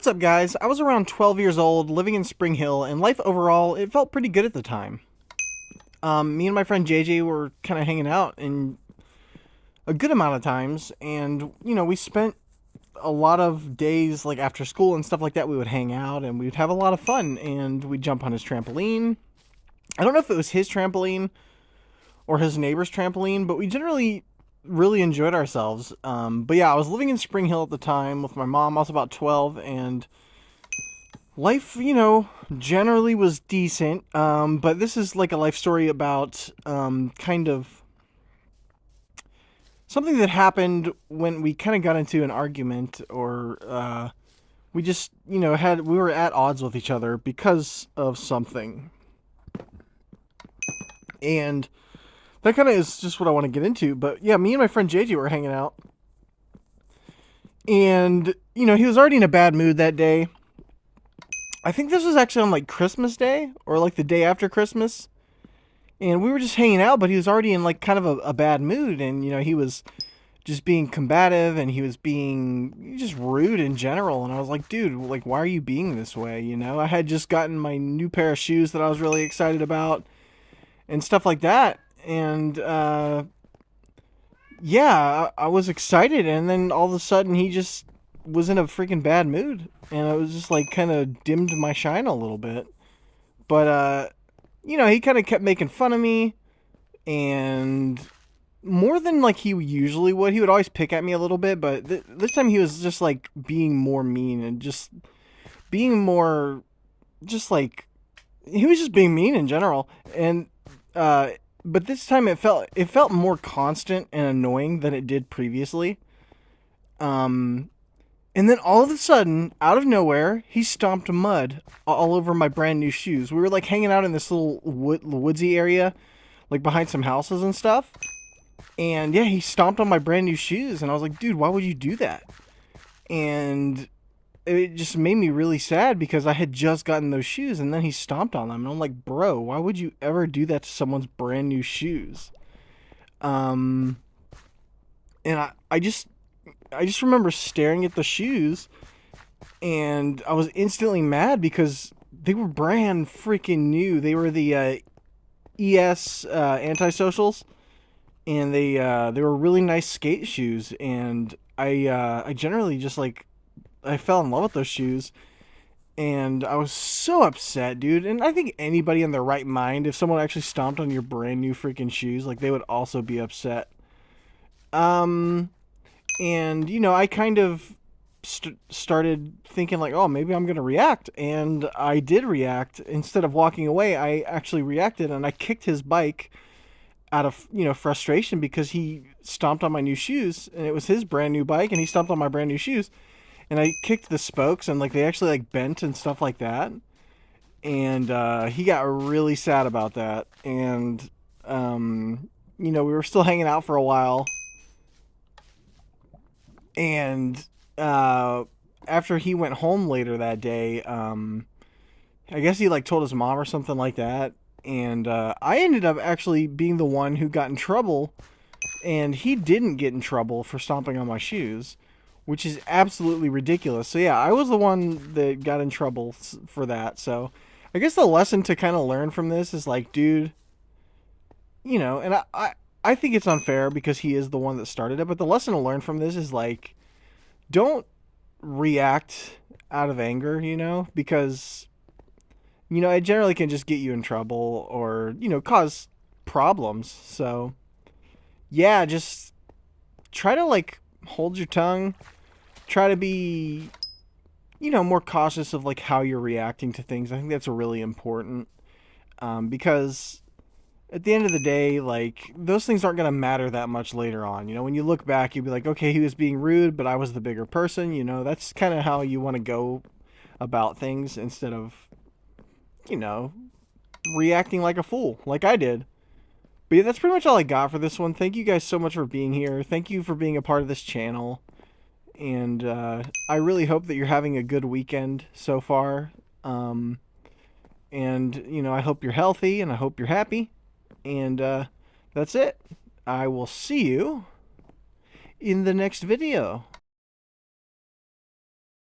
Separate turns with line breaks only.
What's up, guys? I was around 12 years old, living in Spring Hill, and life overall, it felt pretty good at the time. Me and my friend JJ were kind of hanging out in a good amount of times, and, we spent a lot of days, like, after school and stuff like that. We would hang out, and we'd have a lot of fun, and we'd jump on his trampoline. I don't know if it was his trampoline or his neighbor's trampoline, but we generally really enjoyed ourselves. But yeah, I was living in Spring Hill at the time with my mom. I was about 12, and life, generally was decent. But this is like a life story about kind of something that happened when we kind of got into an argument, or we just, we were at odds with each other because of something. And that kind of is just what I want to get into. But yeah, me and my friend JJ were hanging out. And, he was already in a bad mood that day. I think this was actually on like Christmas Day or like the day after Christmas. And we were just hanging out, but he was already in like kind of a bad mood. And, he was just being combative, and he was being just rude in general. And I was like, dude, like, why are you being this way? I had just gotten my new pair of shoes that I was really excited about and stuff like that. And, yeah, I was excited. And then all of a sudden he just was in a freaking bad mood. And it was just like kind of dimmed my shine a little bit. But, he kind of kept making fun of me. And more than like he usually would, he would always pick at me a little bit. But this time he was just like being more mean and just being more, just like, he was just being mean in general. And, but this time it felt more constant and annoying than it did previously. And then all of a sudden, out of nowhere, he stomped mud all over my brand new shoes. We were like hanging out in this little woodsy area, like behind some houses and stuff. And yeah, he stomped on my brand new shoes, and I was like, dude, why would you do that? And it just made me really sad because I had just gotten those shoes, and then he stomped on them. And I'm like, bro, why would you ever do that to someone's brand new shoes? And I just remember staring at the shoes, and I was instantly mad because they were brand freaking new. They were the ES antisocials, and they were really nice skate shoes. And I generally just like, I fell in love with those shoes, and I was so upset, dude. And I think anybody in their right mind, if someone actually stomped on your brand new freaking shoes, like, they would also be upset. And I kind of started thinking like, oh, maybe I'm gonna react, and I did react. Instead of walking away, I actually reacted, and I kicked his bike out of frustration because he stomped on my new shoes, and it was his brand new bike, and he stomped on my brand new shoes. And I kicked the spokes, and like they actually like bent and stuff like that. And he got really sad about that. And we were still hanging out for a while. And after he went home later that day, I guess he like told his mom or something like that. And I ended up actually being the one who got in trouble, and he didn't get in trouble for stomping on my shoes, which is absolutely ridiculous. So yeah, I was the one that got in trouble for that. So I guess the lesson to kind of learn from this is like, dude, and I think it's unfair because he is the one that started it, but the lesson to learn from this is like, don't react out of anger, because, it generally can just get you in trouble or, cause problems. So yeah, just try to like hold your tongue. Try to be, more cautious of like how you're reacting to things. I think that's really important, because at the end of the day, like, those things aren't going to matter that much later on. When you look back, you'll be like, okay, he was being rude, but I was the bigger person. That's kind of how you want to go about things instead of, reacting like a fool, like I did. But yeah, that's pretty much all I got for this one. Thank you guys so much for being here. Thank you for being a part of this channel. And I really hope that you're having a good weekend so far. And, I hope you're healthy, and I hope you're happy. And that's it. I will see you in the next video.